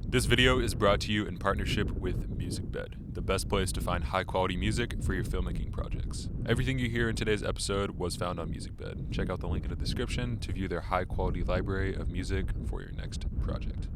This video is brought to you in partnership with MusicBed, the best place to find high-quality music for your filmmaking projects. Everything you hear in today's episode was found on MusicBed. Check out the link in the description to view their high-quality library of music for your next project.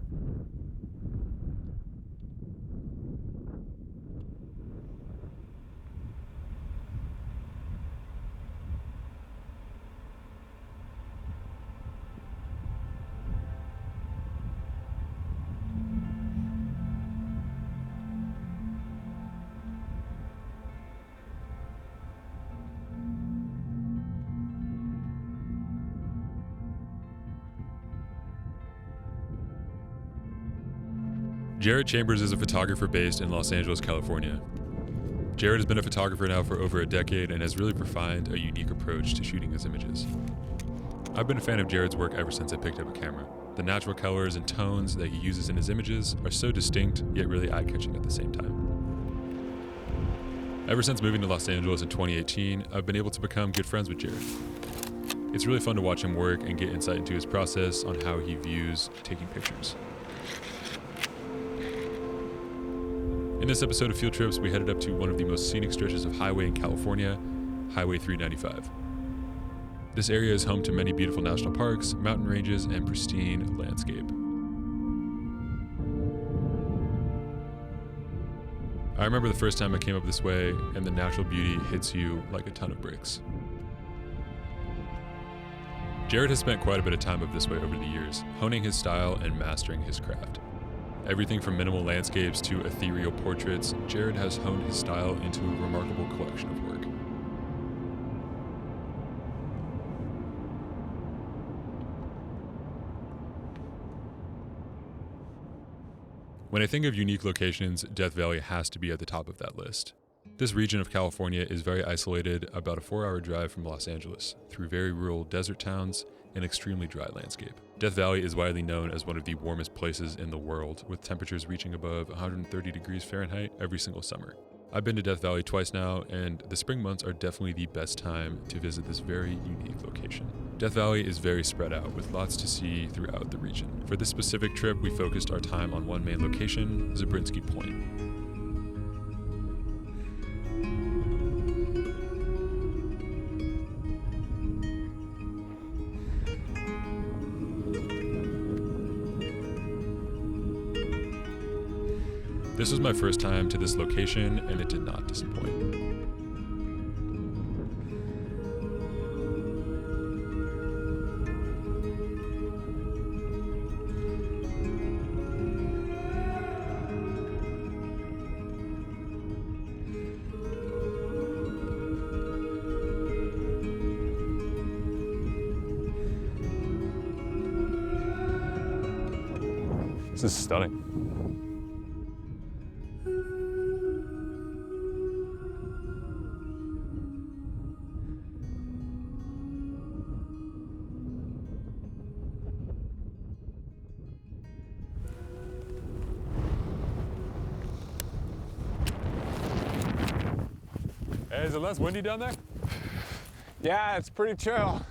Jared Chambers is a photographer based in Los Angeles, California. Jared has been a photographer now for over a decade and has really refined a unique approach to shooting his images. I've been a fan of Jared's work ever since I picked up a camera. The natural colors and tones that he uses in his images are so distinct, yet really eye-catching at the same time. Ever since moving to Los Angeles in 2018, I've been able to become good friends with Jared. It's really fun to watch him work and get insight into his process on how he views taking pictures. In this episode of Field Trips, we headed up to one of the most scenic stretches of highway in California, Highway 395. This area is home to many beautiful national parks, mountain ranges, and pristine landscape. I remember the first time I came up this way, and the natural beauty hits you like a ton of bricks. Jared has spent quite a bit of time up this way over the years, honing his style and mastering his craft. Everything from minimal landscapes to ethereal portraits, Jared has honed his style into a remarkable collection of work. When I think of unique locations, Death Valley has to be at the top of that list. This region of California is very isolated, about a 4-hour drive from Los Angeles, through very rural desert towns and extremely dry landscape. Death Valley is widely known as one of the warmest places in the world, with temperatures reaching above 130 degrees Fahrenheit every single summer. I've been to Death Valley twice now, and the spring months are definitely the best time to visit this very unique location. Death Valley is very spread out, with lots to see throughout the region. For this specific trip, we focused our time on one main location, Zabrinsky Point. This was my first time to this location, and it did not disappoint. This is stunning. Hey, is it less windy down there? Yeah, it's pretty chill.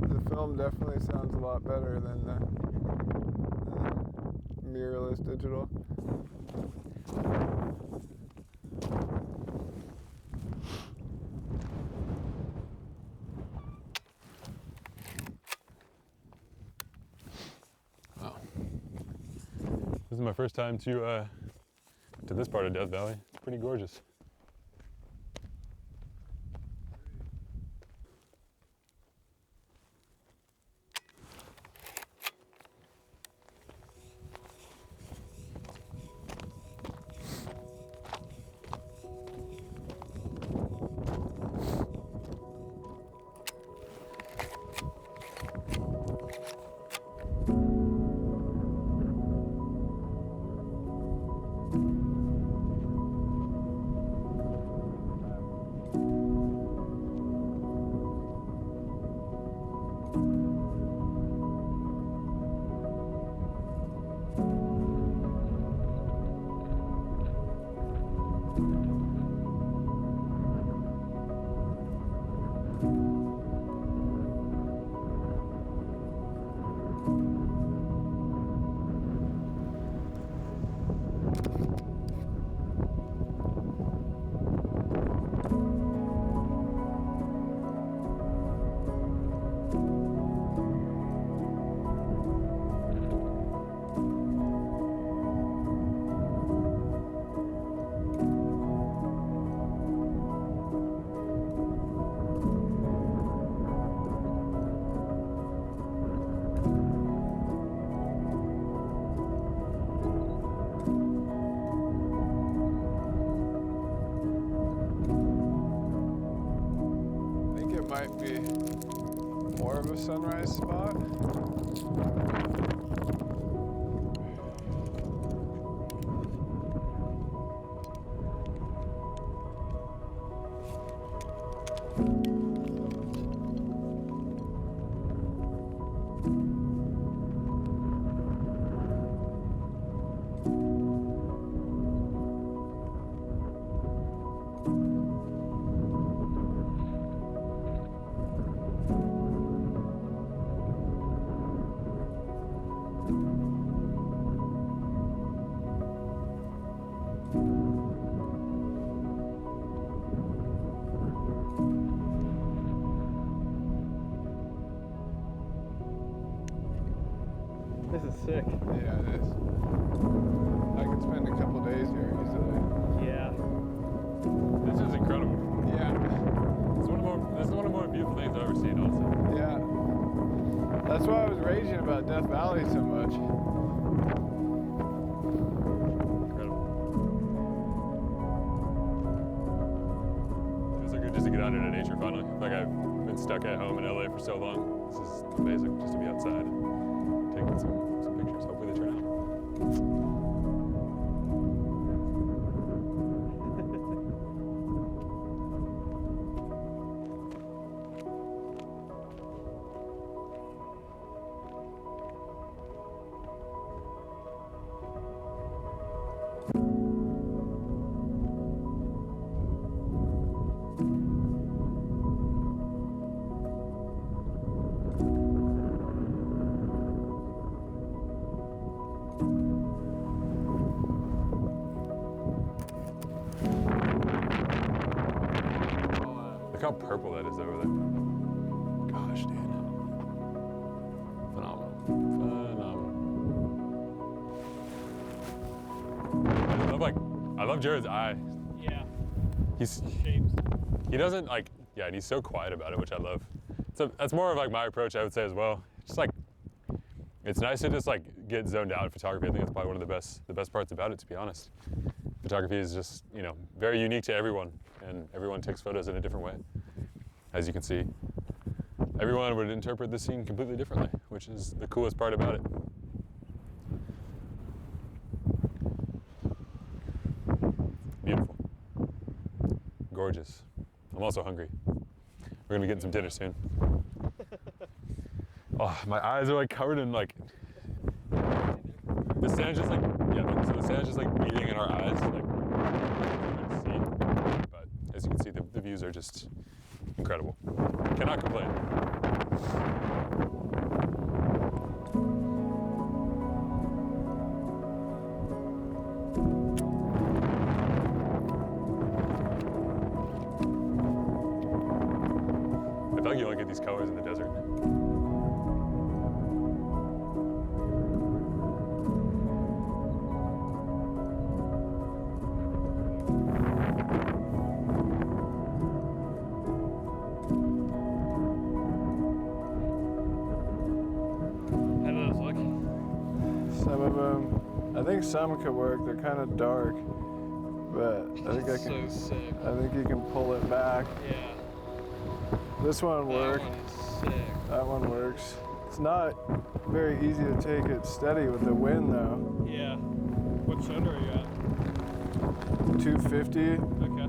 The film definitely sounds a lot better than the mirrorless digital. Wow. This is my first time to this part of Death Valley. It's pretty gorgeous. Might be more of a sunrise spot. This is sick. Yeah, it is. I could spend a couple days here easily. Yeah. This is incredible. Yeah. This is one of the more beautiful things I've ever seen, honestly. Yeah. That's why I was raging about Death Valley so much. Incredible. Feels so good just to get out into nature finally. Like I've been stuck at home in LA for so long. This is amazing just to be outside and taking some pictures. Hopefully they turn out. Look how purple that is over there. Gosh, dude. Phenomenal. I love Jared's eye. Yeah. He's Shapes. he doesn't like and he's so quiet about it, which I love. So that's more of like my approach, I would say as well. Just like it's nice to just like get zoned out in photography. I think that's probably one of the best parts about it, to be honest. Photography is just, very unique to everyone, and everyone takes photos in a different way. As you can see, everyone would interpret the scene completely differently, which is the coolest part about it. Beautiful. Gorgeous. I'm also hungry. We're gonna be getting some dinner soon. Oh, my eyes are like covered in like, the sand's just like, so the sand's just like beating in our eyes, like, hard to see. But as you can see, the views are just incredible. Cannot complain. I feel like you only get these colors in the desert. How do those look? Some of them, I think some could work. They're kind of dark, but I think That's I can. so sick. I think you can pull it back. Yeah. This one That worked. one is sick. That one works. It's not very easy to take it steady with the wind though. Yeah. What shutter are you at? 250. Okay.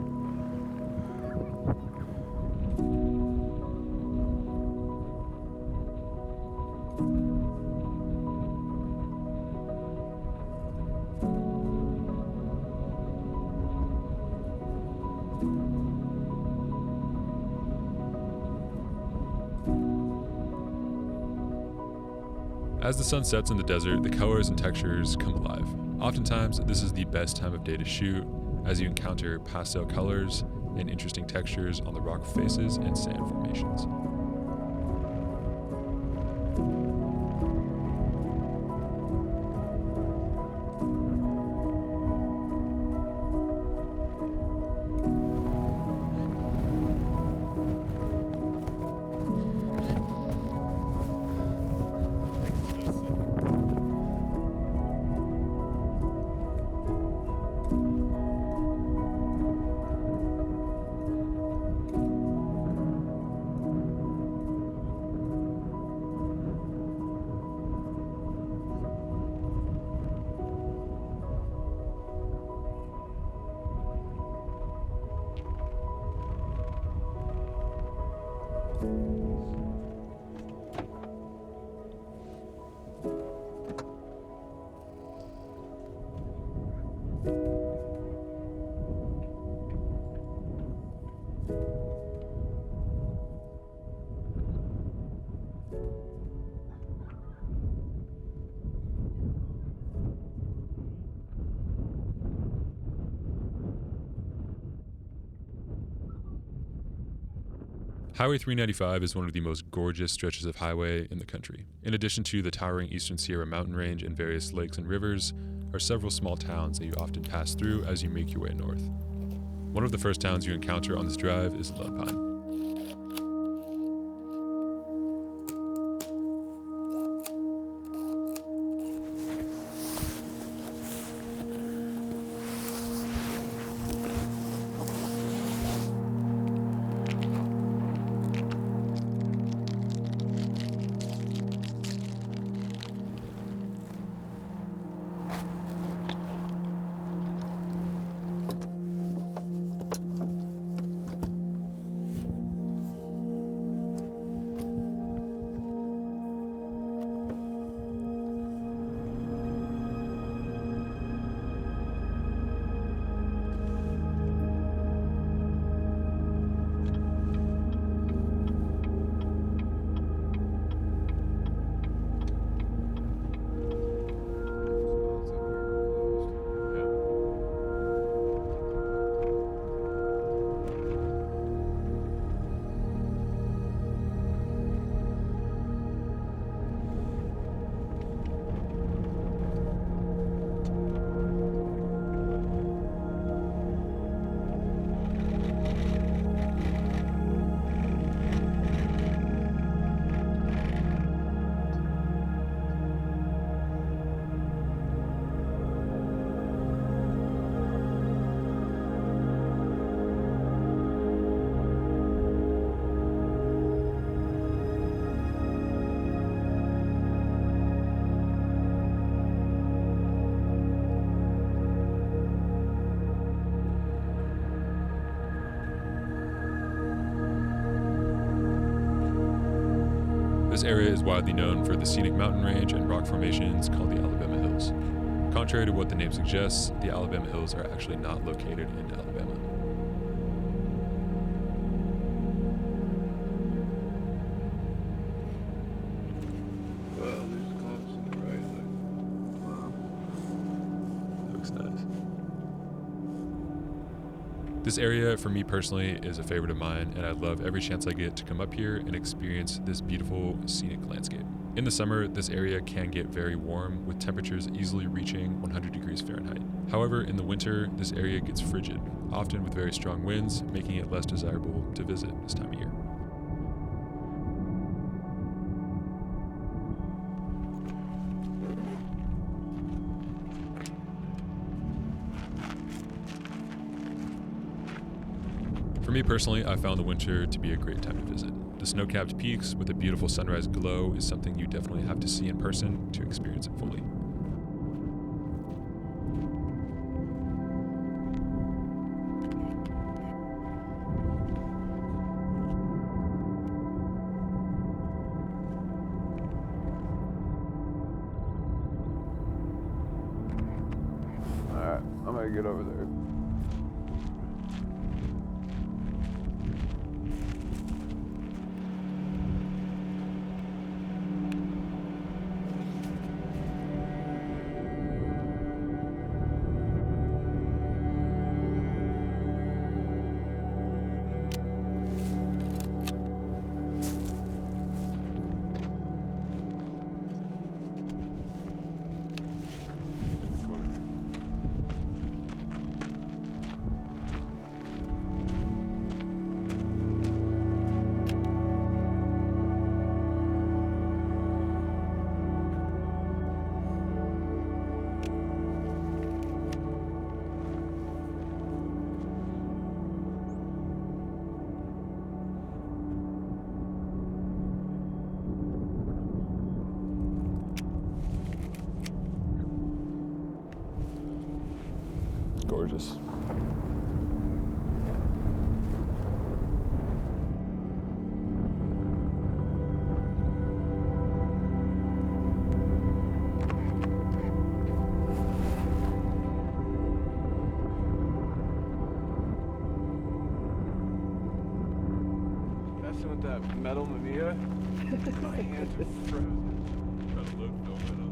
As the sun sets in the desert, the colors and textures come alive. Oftentimes, this is the best time of day to shoot, as you encounter pastel colors and interesting textures on the rock faces and sand formations. Highway 395 is one of the most gorgeous stretches of highway in the country. In addition to the towering Eastern Sierra mountain range and various lakes and rivers, are several small towns that you often pass through as you make your way north. One of the first towns you encounter on this drive is Lone Pine. This area is widely known for the scenic mountain range and rock formations called the Alabama Hills. Contrary to what the name suggests, the Alabama Hills are actually not located in Alabama. Well, there's clouds to the right. Wow. Looks nice. This area, for me personally, is a favorite of mine, and I love every chance I get to come up here and experience this beautiful scenic landscape. In the summer, this area can get very warm, with temperatures easily reaching 100 degrees Fahrenheit. However, in the winter, this area gets frigid, often with very strong winds, making it less desirable to visit this time of year. For me personally, I found the winter to be a great time to visit. The snow-capped peaks with a beautiful sunrise glow is something you definitely have to see in person to experience it fully. Alright, I'm gonna get over there. messing with that metal Mamiya. My hands are frozen. Try to load film right on.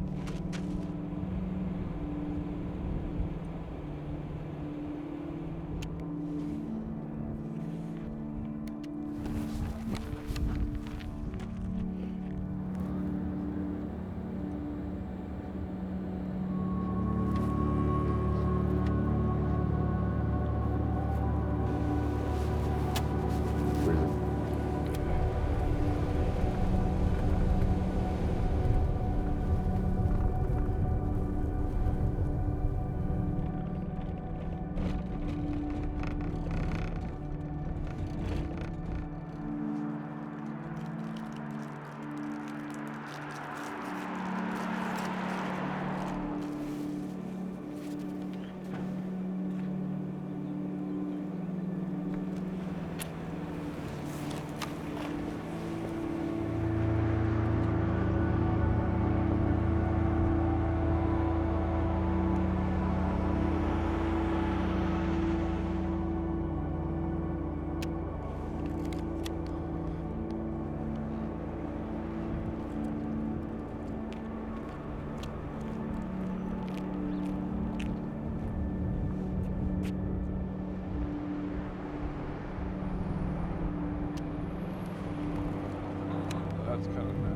That's kind of nice.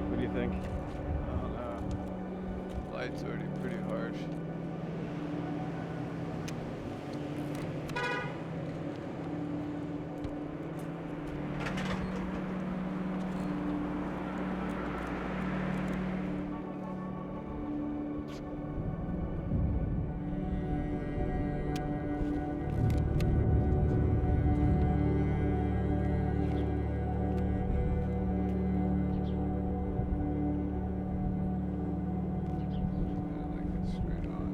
What do you think? I don't know. Light's already pretty harsh. I like it straight on.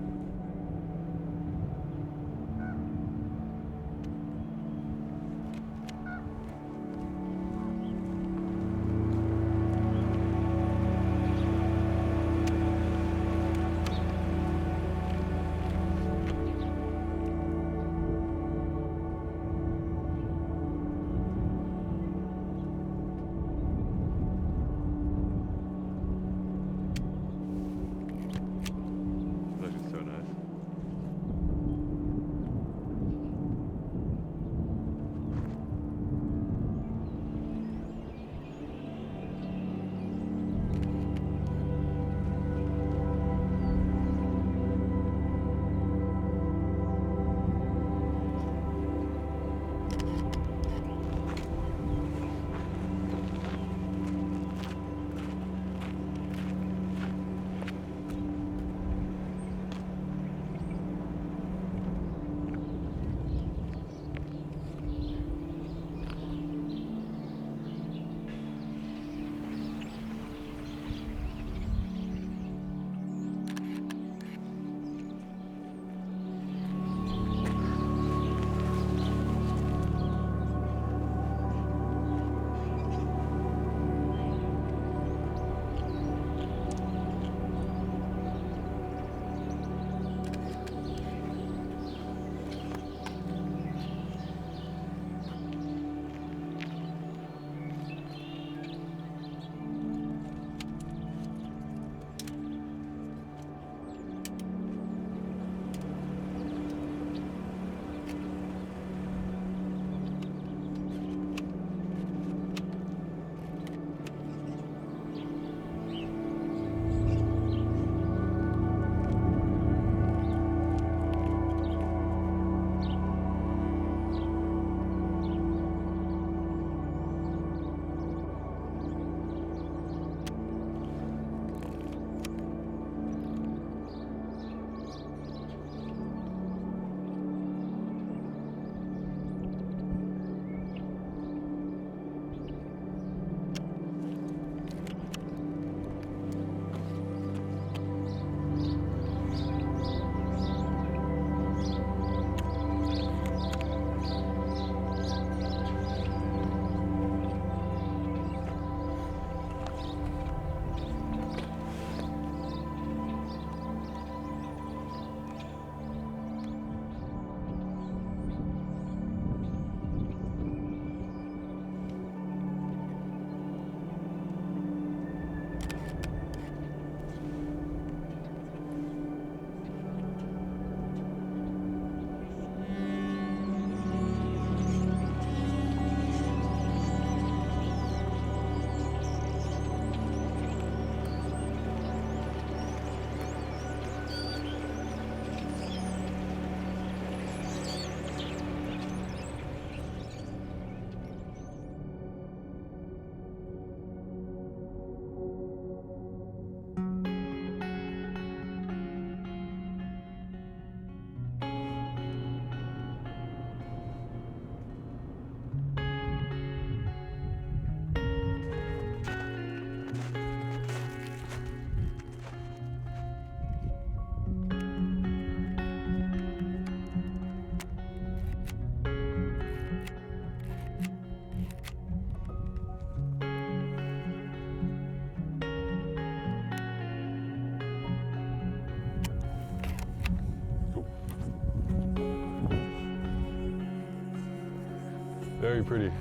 Very pretty.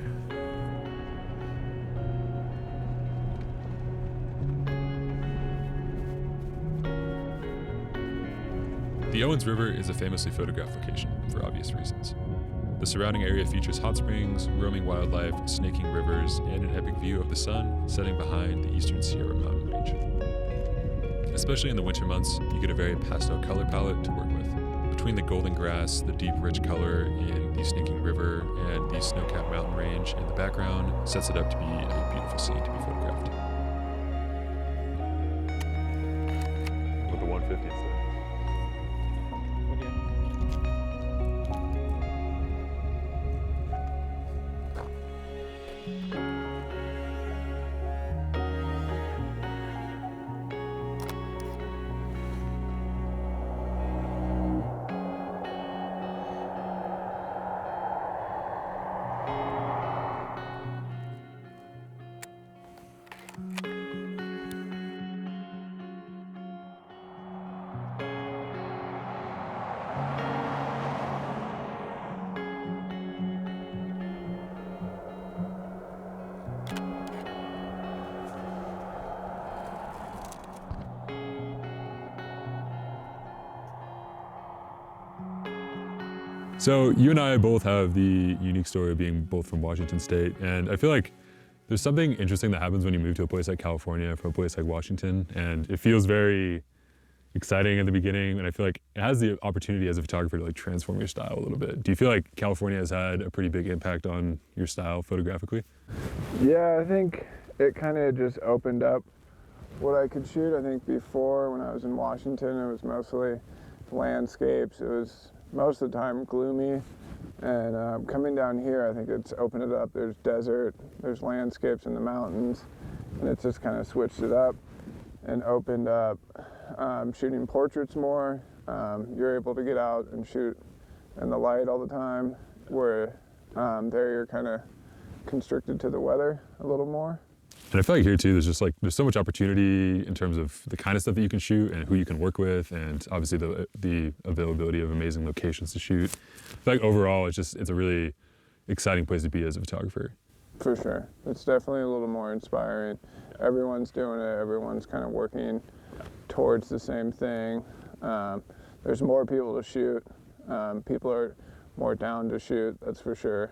The Owens River is a famously photographed location for obvious reasons. The surrounding area features hot springs, roaming wildlife, snaking rivers, and an epic view of the sun setting behind the eastern Sierra mountain range. Especially in the winter months, you get a very pastel color palette to work with. Between the golden grass, the deep rich color in the snaking river, and the snow-capped mountain range in the background sets it up to be a beautiful scene to be photographed. With the 150 instead. So you and I both have the unique story of being both from Washington State, and I feel like there's something interesting that happens when you move to a place like California from a place like Washington, and it feels very exciting at the beginning, and I feel like it has the opportunity as a photographer to like transform your style a little bit. Do you feel like California has had a pretty big impact on your style photographically? Yeah, I think it kind of just opened up what I could shoot. I think before, when I was in Washington, it was mostly landscapes. It was most of the time gloomy, and coming down here, I think it's opened it up. There's desert, there's landscapes in the mountains, and it's just kind of switched it up and opened up shooting portraits more. You're able to get out and shoot in the light all the time, where there you're kind of constricted to the weather a little more. And I feel like here too, there's so much opportunity in terms of the kind of stuff that you can shoot and who you can work with, and obviously the availability of amazing locations to shoot. I feel like overall, it's a really exciting place to be as a photographer. For sure. It's definitely a little more inspiring. Everyone's doing it. Everyone's kind of working towards the same thing. There's more people to shoot. People are more down to shoot, that's for sure.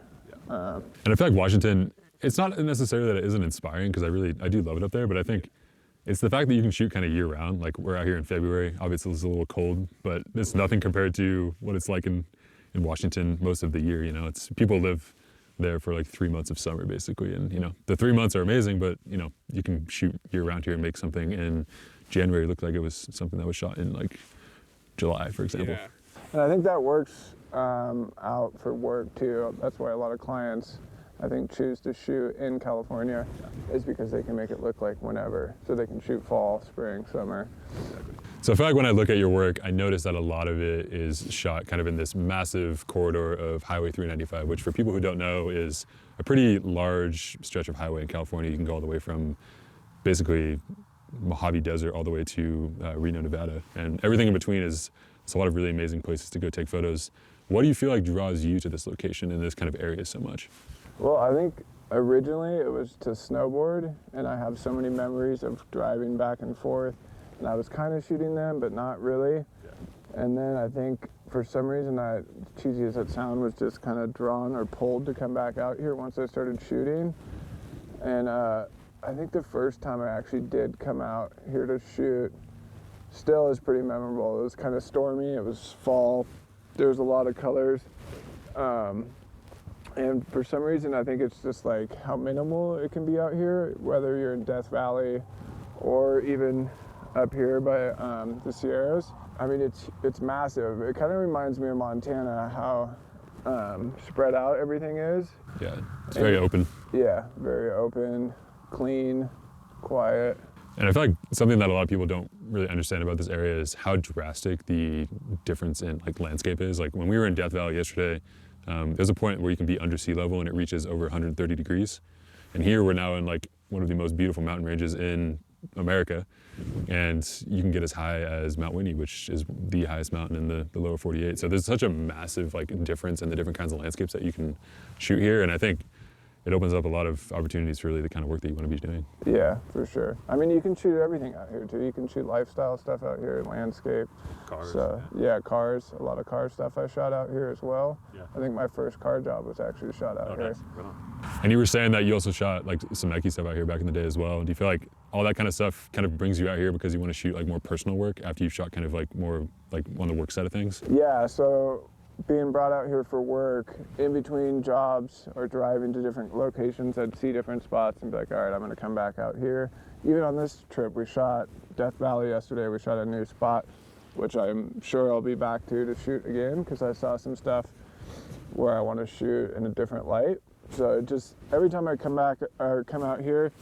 And I feel like Washington, it's not necessarily that it isn't inspiring, because I do love it up there, but I think it's the fact that you can shoot kind of year round. Like, we're out here in February, obviously it's a little cold, but it's nothing compared to what it's like in Washington most of the year. You know, it's people live there for like 3 months of summer basically, and you know, the 3 months are amazing, but you know, you can shoot year round here and make something in January look like it was something that was shot in like July, for example. Yeah. And I think that works out for work too. That's why a lot of clients, I think, choose to shoot in California, is because they can make it look like whenever. So they can shoot fall, spring, summer. Exactly. So I feel like when I look at your work, I notice that a lot of it is shot kind of in this massive corridor of Highway 395, which for people who don't know is a pretty large stretch of highway in California. You can go all the way from basically Mojave Desert all the way to Reno, Nevada. And everything in between it's a lot of really amazing places to go take photos. What do you feel like draws you to this location and this kind of area so much? Well, I think originally it was to snowboard, and I have so many memories of driving back and forth, and I was kind of shooting them, but not really. Yeah. And then I think for some reason, cheesy as that sound, was just kind of drawn or pulled to come back out here once I started shooting. And I think the first time I actually did come out here to shoot still is pretty memorable. It was kind of stormy, it was fall, there was a lot of colors. And for some reason, I think it's just like how minimal it can be out here, whether you're in Death Valley or even up here by the Sierras. I mean, it's massive. It kind of reminds me of Montana, how spread out everything is. Yeah, it's very open. Yeah, very open, clean, quiet. And I feel like something that a lot of people don't really understand about this area is how drastic the difference in like landscape is. Like when we were in Death Valley yesterday, there's a point where you can be under sea level and it reaches over 130 degrees. And here we're now in like one of the most beautiful mountain ranges in America, and you can get as high as Mount Whitney, which is the highest mountain in the lower 48. So there's such a massive like difference in the different kinds of landscapes that you can shoot here, and I think it opens up a lot of opportunities for really the kind of work that you want to be doing. Yeah, for sure. I mean, you can shoot everything out here too. You can shoot lifestyle stuff out here, landscape. Cars. So, yeah, cars. A lot of car stuff I shot out here as well. Yeah. I think my first car job was actually shot out here. Nice. Right on. And you were saying that you also shot like some Nike stuff out here back in the day as well. Do you feel like all that kind of stuff kind of brings you out here because you want to shoot like more personal work after you've shot kind of like more like on the work side of things? Yeah, so being brought out here for work, in between jobs or driving to different locations, I'd see different spots and be like, all right, I'm going to come back out here. Even on this trip, we shot Death Valley yesterday. We shot a new spot, which I'm sure I'll be back to shoot again because I saw some stuff where I want to shoot in a different light. So just every time I come back or come out here,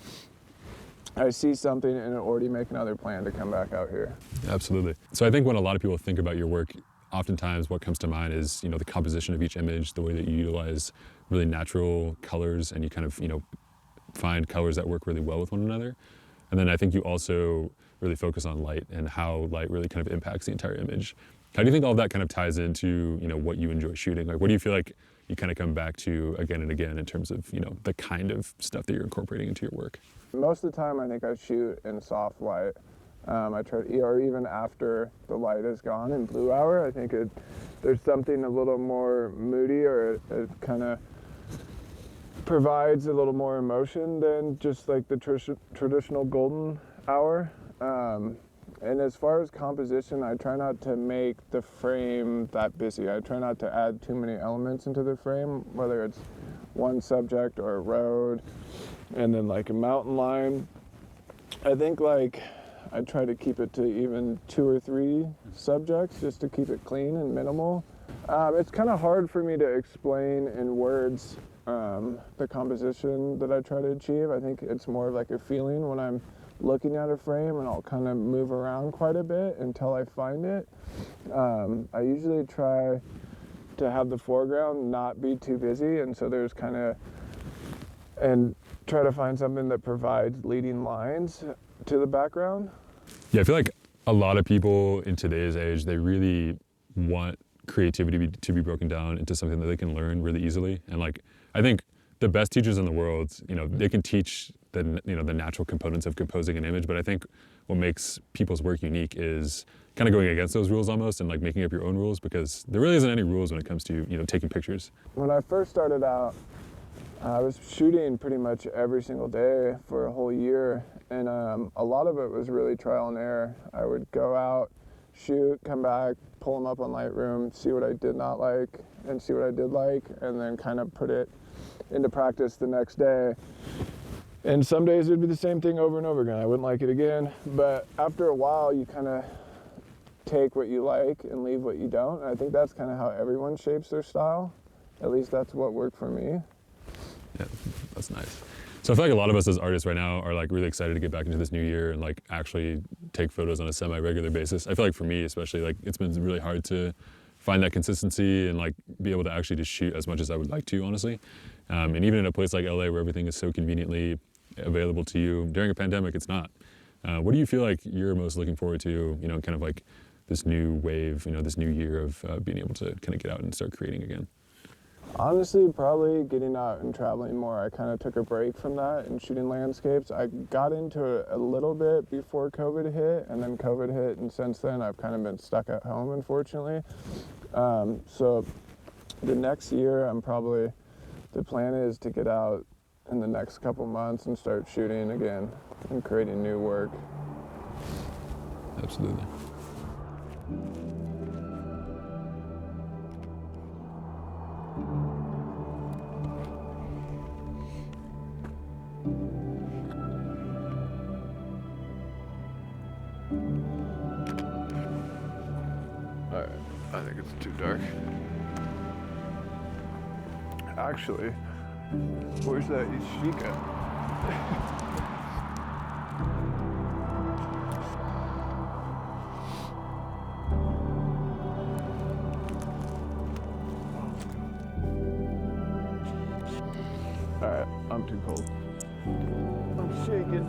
I see something and already make another plan to come back out here. Absolutely. So I think when a lot of people think about your work, oftentimes what comes to mind is, the composition of each image, the way that you utilize really natural colors and you kind of, find colors that work really well with one another. And then I think you also really focus on light and how light really kind of impacts the entire image. How do you think all of that kind of ties into, what you enjoy shooting? Like, what do you feel like you kind of come back to again and again in terms of, the kind of stuff that you're incorporating into your work? Most of the time, I think I shoot in soft light. I try to, or even after the light is gone in blue hour, I think there's something a little more moody, or it kind of provides a little more emotion than just like the traditional golden hour. And as far as composition, I try not to make the frame that busy. I try not to add too many elements into the frame, whether it's one subject or a road, and then like a mountain line. I think like I try to keep it to even 2 or 3 subjects just to keep it clean and minimal. It's kind of hard for me to explain in words the composition that I try to achieve. I think it's more like a feeling when I'm looking at a frame, and I'll kind of move around quite a bit until I find it. I usually try to have the foreground not be too busy, and so there's kind of, and try to find something that provides leading lines to the background. Yeah, I feel like a lot of people in today's age, they really want creativity to be broken down into something that they can learn really easily. And like, I think the best teachers in the world, they can teach the natural components of composing an image, but I think what makes people's work unique is kind of going against those rules almost and like making up your own rules, because there really isn't any rules when it comes to, taking pictures. When I first started out, I was shooting pretty much every single day for a whole year, and a lot of it was really trial and error. I would go out, shoot, come back, pull them up on Lightroom, see what I did not like and see what I did like, and then kind of put it into practice the next day. And some days it'd be the same thing over and over again. I wouldn't like it again, but after a while you kind of take what you like and leave what you don't. And I think that's kind of how everyone shapes their style. At least that's what worked for me. Yeah, that's nice. So I feel like a lot of us as artists right now are like really excited to get back into this new year and like actually take photos on a semi-regular basis. I feel like for me especially, like it's been really hard to find that consistency and like be able to actually just shoot as much as I would like to, honestly. And even in a place like LA where everything is so conveniently available to you, during a pandemic it's not. What do you feel like you're most looking forward to, kind of like this new wave, this new year of being able to kind of get out and start creating again? Honestly, probably getting out and traveling more. I kind of took a break from that and shooting landscapes. I got into it a little bit before COVID hit, and then COVID hit, and since then I've kind of been stuck at home, unfortunately. So the next year, the plan is to get out in the next couple months and start shooting again and creating new work. Absolutely. Alright, I think it's too dark. Actually, where's that Ishika? Alright, I'm too cold. I'm shaking.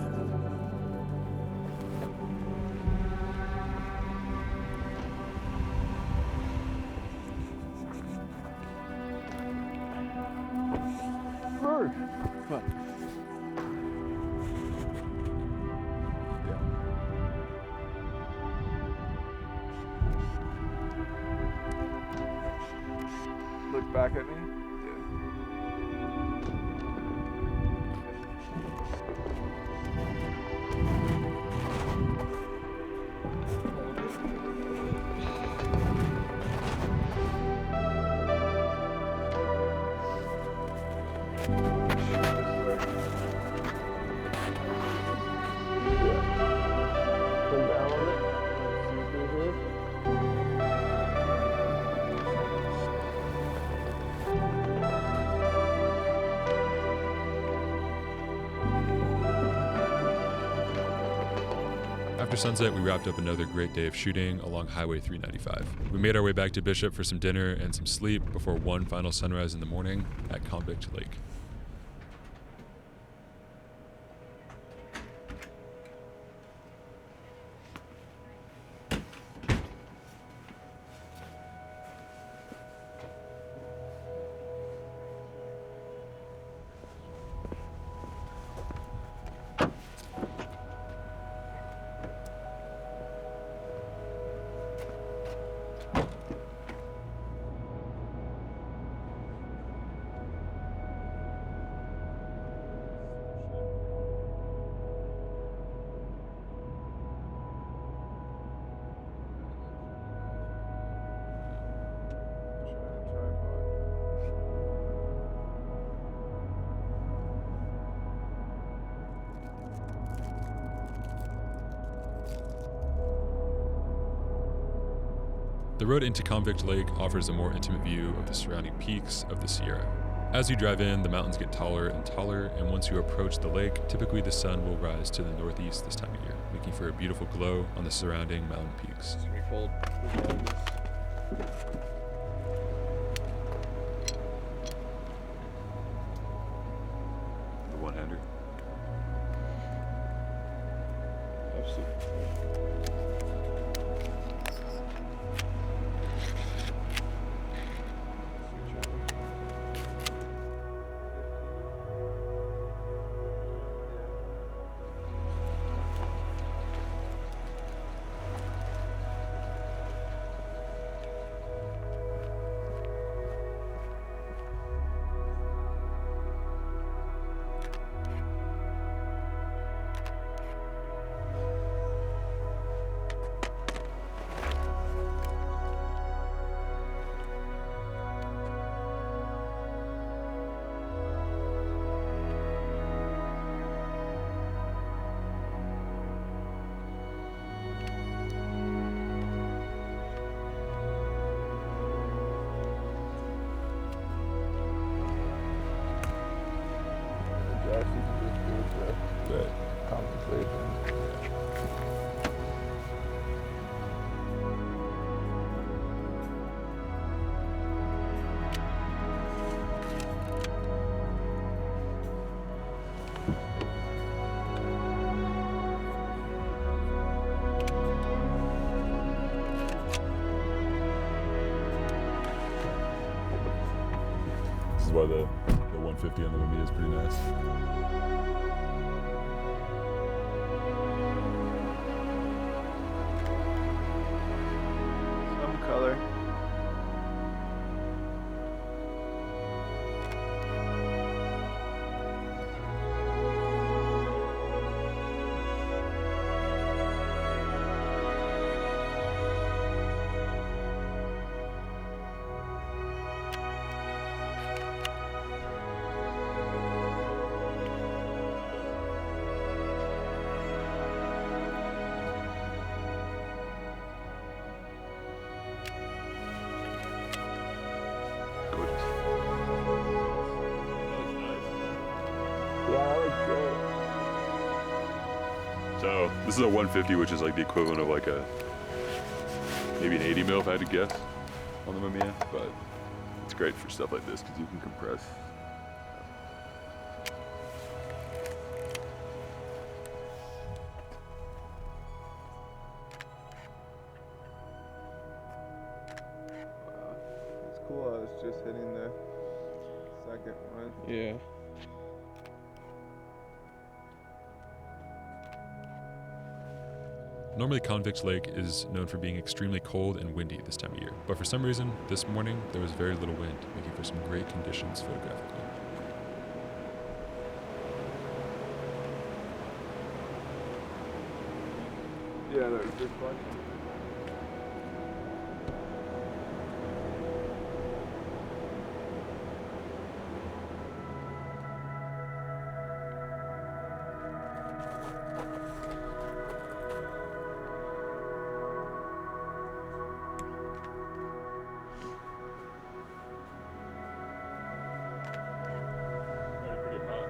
Come on. Yeah. Look back at me. After sunset, we wrapped up another great day of shooting along Highway 395. We made our way back to Bishop for some dinner and some sleep before one final sunrise in the morning at Convict Lake. The road into Convict Lake offers a more intimate view of the surrounding peaks of the Sierra. As you drive in, the mountains get taller and taller, and once you approach the lake, typically the sun will rise to the northeast this time of year, making for a beautiful glow on the surrounding mountain peaks. It's gonna be cold. The one-hander. This is why the 150 on the Mamiya is pretty nice. Some color. So this is a 150, which is like the equivalent of like maybe an 80 mil if I had to guess on the Mamiya, but it's great for stuff like this because you can compress. It's cool. I was just hitting the second one. Yeah. Normally Convict Lake is known for being extremely cold and windy this time of year, but for some reason, this morning there was very little wind, making for some great conditions photographically. Yeah, that was good question. Pretty hot.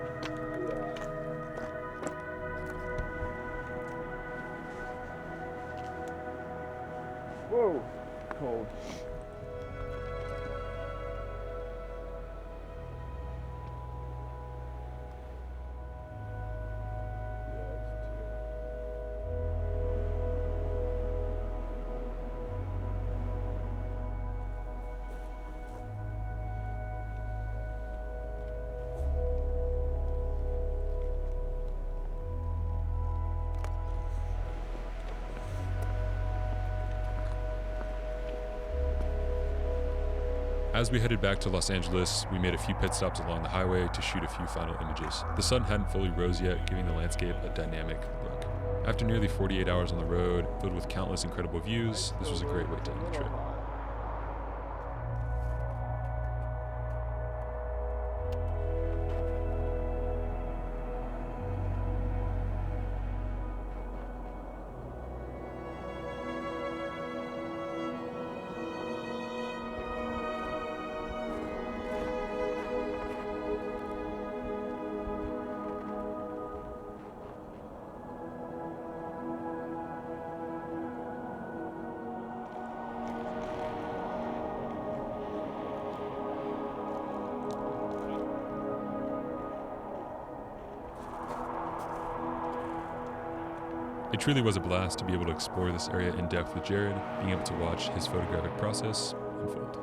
Whoa, cold. As we headed back to Los Angeles, we made a few pit stops along the highway to shoot a few final images. The sun hadn't fully rose yet, giving the landscape a dynamic look. After nearly 48 hours on the road, filled with countless incredible views, this was a great way to end the trip. It truly was a blast to be able to explore this area in depth with Jared, being able to watch his photographic process unfold.